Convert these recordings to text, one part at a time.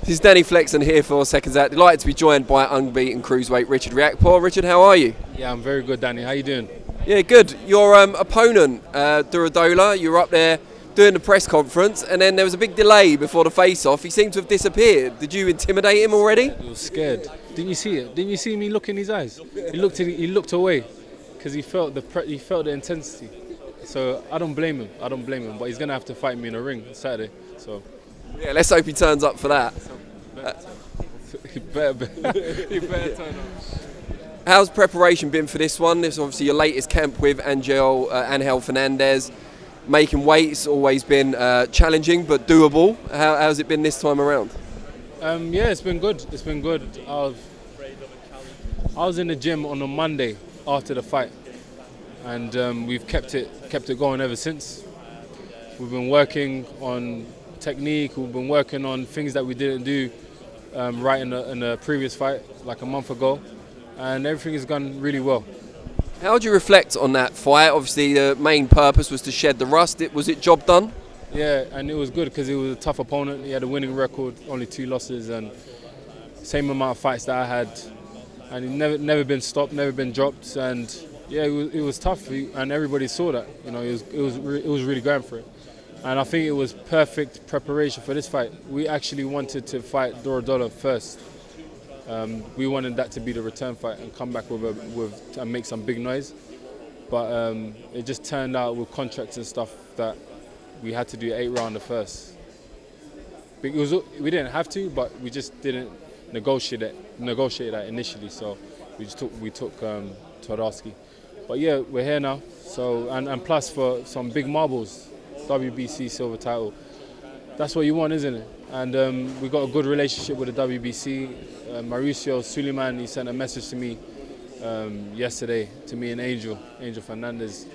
This is Danny Flexon here for Seconds Out. Delighted to be joined by unbeaten cruiserweight Richard Riakporhe. Richard, how are you? Yeah, I'm very good, Danny. How you doing? Yeah, good. Your opponent, Durodola, you were up there doing the press conference, and then there was a big delay before the face-off. He seemed to have disappeared. Did you intimidate him already? He was scared. Didn't you see it? Didn't you see me look in his eyes? He looked away because he felt the intensity. So I don't blame him. But he's gonna have to fight me in a ring Saturday. So Yeah, let's hope he turns up for that. he better turn up. How's preparation been for this one? This is obviously your latest camp with Angel Fernandez. Making weight's always been challenging but doable. How's it been this time around? Yeah, it's been good. It's been good. I was in the gym on a Monday after the fight, and we've kept it going ever since. We've been working on technique. We've been working on things that we didn't do right in the previous fight, like a month ago, and everything has gone really well. How do you reflect on that fight? Obviously, the main purpose was to shed the rust. Was it job done? Yeah, and it was good because he was a tough opponent. He had a winning record, only 2 losses, and same amount of fights that I had, and he never been stopped, never been dropped, and yeah, it was tough, and everybody saw that. You know, it was really going for it. And I think it was perfect preparation for this fight. We actually wanted to fight Durodola first. We wanted that to be the return fight and come back and make some big noise. But it just turned out with contracts and stuff that we had to do 8 rounds first. We didn't have to, but we just didn't negotiate that initially. So we took Twarowski. But yeah, we're here now. So and plus for some big marbles. WBC silver title. That's what you want, isn't it? And we got a good relationship with the WBC. Mauricio Suleiman, he sent a message to me yesterday, to me and Angel Fernandez,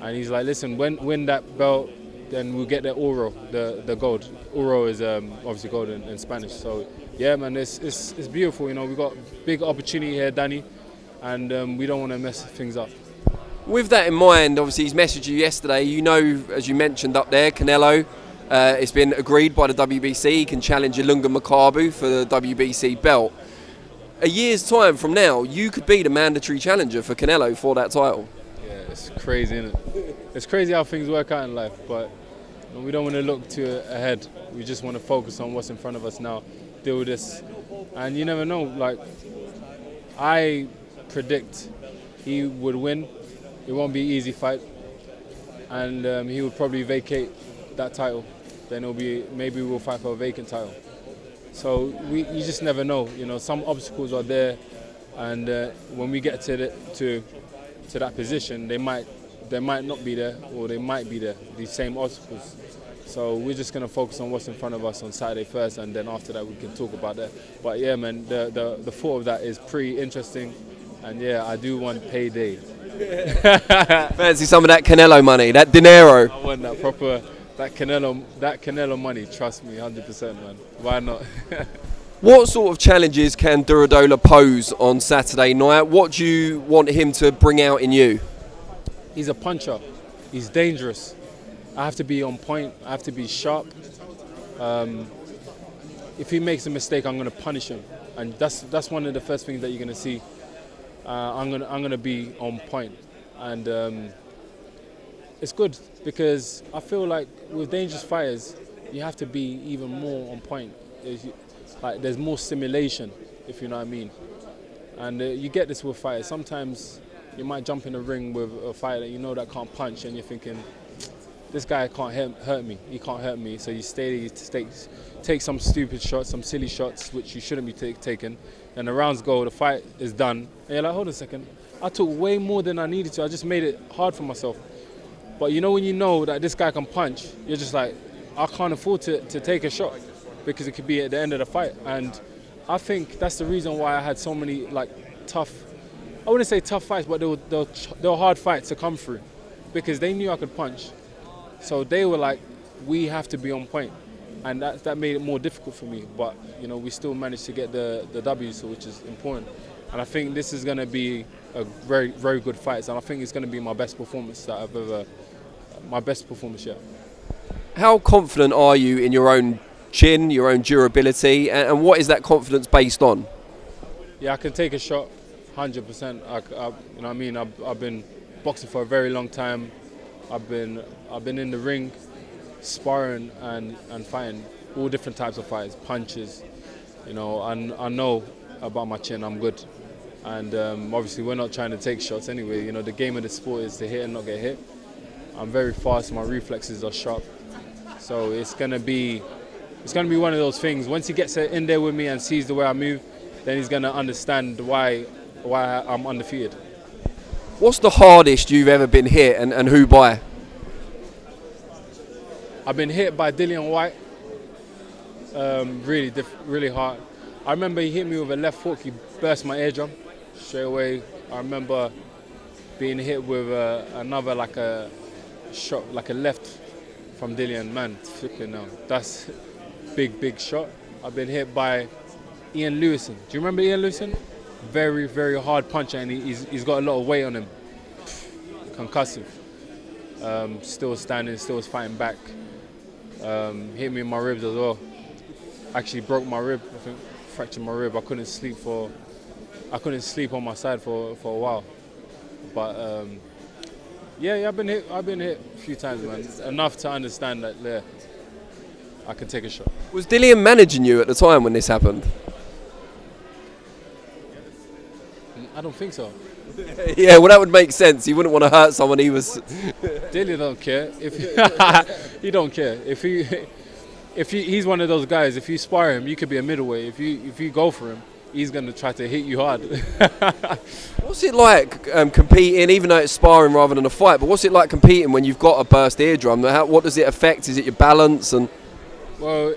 and he's like, listen, win that belt, then we'll get the oro, the gold. Oro is obviously gold in Spanish. So yeah, man, it's beautiful. You know, we got big opportunity here, Danny, and we don't want to mess things up. With that in mind, obviously he's messaged you yesterday. You know, as you mentioned up there, Canelo, it's been agreed by the WBC. He can challenge Ilunga Makabu for the WBC belt. A year's time from now, you could be the mandatory challenger for Canelo for that title. Yeah, it's crazy, isn't it? It's crazy how things work out in life, but we don't want to look too ahead. We just want to focus on what's in front of us now, deal with this. And you never know, like, I predict he would win. It won't be an easy fight, and he would probably vacate that title. Then maybe we'll fight for a vacant title. So you just never know. You know, some obstacles are there, and when we get to that position, they might not be there, or they might be there. These same obstacles. So we're just gonna focus on what's in front of us on Saturday first, and then after that we can talk about that. But yeah, man, the thought of that is pretty interesting, and yeah, I do want payday. Fancy some of that Canelo money, that dinero. I want that Canelo money. Trust me, 100%, man. Why not? What sort of challenges can Durodola pose on Saturday night? What do you want him to bring out in you? He's a puncher. He's dangerous. I have to be on point. I have to be sharp. If he makes a mistake, I'm going to punish him, and that's one of the first things that you're going to see. I'm gonna be on point, and it's good because I feel like with dangerous fighters, you have to be even more on point. There's more stimulation, if you know what I mean. And you get this with fighters. Sometimes you might jump in the ring with a fighter that you know that can't punch, and you're thinking, this guy can't hurt me. He can't hurt me. So you stay there, take some stupid shots, some silly shots, which you shouldn't be taking. And the rounds go, the fight is done. And you're like, hold on a second. I took way more than I needed to. I just made it hard for myself. But you know when you know that this guy can punch, you're just like, I can't afford to take a shot because it could be at the end of the fight. And I think that's the reason why I had so many tough, I wouldn't say tough fights, but they were hard fights to come through because they knew I could punch. So they were like, we have to be on point. And that made it more difficult for me. But, you know, we still managed to get the W, so which is important. And I think this is going to be a very, very good fight. And I think it's going to be my best performance my best performance yet. How confident are you in your own chin, your own durability, and what is that confidence based on? Yeah, I can take a shot, 100%. You know what I mean? I've been boxing for a very long time. I've been in the ring, sparring and fighting all different types of fights, punches. You know, and I know about my chin. I'm good. And obviously, we're not trying to take shots anyway. You know, the game of the sport is to hit and not get hit. I'm very fast. My reflexes are sharp. So it's gonna be one of those things. Once he gets in there with me and sees the way I move, then he's gonna understand why I'm undefeated. What's the hardest you've ever been hit, and who by? I've been hit by Dillian Whyte. Really hard. I remember he hit me with a left hook. He burst my eardrum straight away. I remember being hit with another like a shot, like a left from Dillian. Man, flipping now. That's big shot. I've been hit by Ian Lewison. Do you remember Ian Lewison? Very hard puncher, and he's got a lot of weight on him. Concussive. Still standing, still fighting back. Hit me in my ribs as well. Actually broke my rib. I think fractured my rib. I couldn't sleep on my side for a while. But yeah, I've been hit a few times, man. Enough to understand that I can take a shot. Was Dillian managing you at the time when this happened? I don't think so. Yeah, well, that would make sense. He wouldn't want to hurt someone. Dillian don't care. He don't care. He's one of those guys. If you spar him, you could be a middleweight. If you go for him, he's gonna try to hit you hard. What's it like competing, even though it's sparring rather than a fight? But what's it like competing when you've got a burst eardrum? What does it affect? Is it your balance and? Well,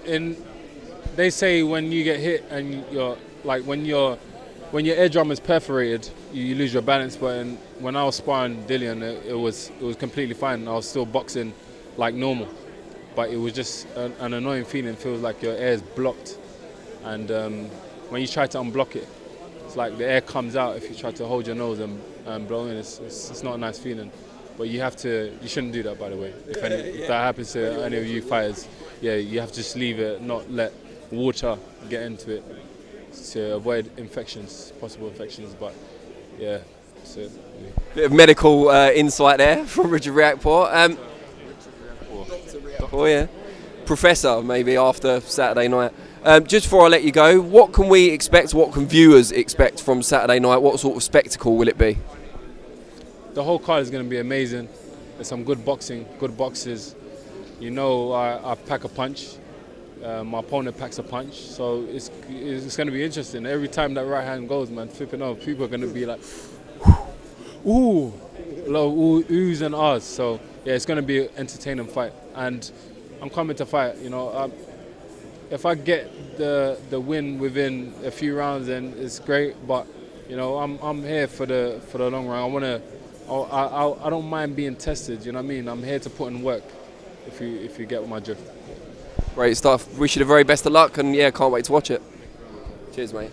they say when you get hit and when your eardrum is perforated, you lose your balance. But when I was sparring Dillian, it was completely fine. I was still boxing like normal, but it was just an annoying feeling. It feels like your air is blocked, and when you try to unblock it, it's like the air comes out if you try to hold your nose and blow in. It's not a nice feeling. But you shouldn't do that, by the way. If that happens to any of you fighters, yeah, you have to just leave it, not let water get into it to avoid possible infections. But yeah, that's it. Bit of medical insight there from Richard Riakporhe. Oh yeah, Professor maybe after Saturday night. Just before I let you go, what can we expect? What can viewers expect from Saturday night? What sort of spectacle will it be? The whole card is going to be amazing. There's some good boxing, good boxers. You know, I pack a punch. My opponent packs a punch. So it's going to be interesting. Every time that right hand goes, man, flipping off, people are going to be like, ooh, a lot of oohs and ahs. So yeah, it's going to be an entertaining fight. And I'm coming to fight. You know, if I get the win within a few rounds, then it's great. But you know, I'm here for the long run. I don't mind being tested. You know what I mean? I'm here to put in work. If you get my drift. Great stuff. Wish you the very best of luck, and yeah, can't wait to watch it. Cheers, mate.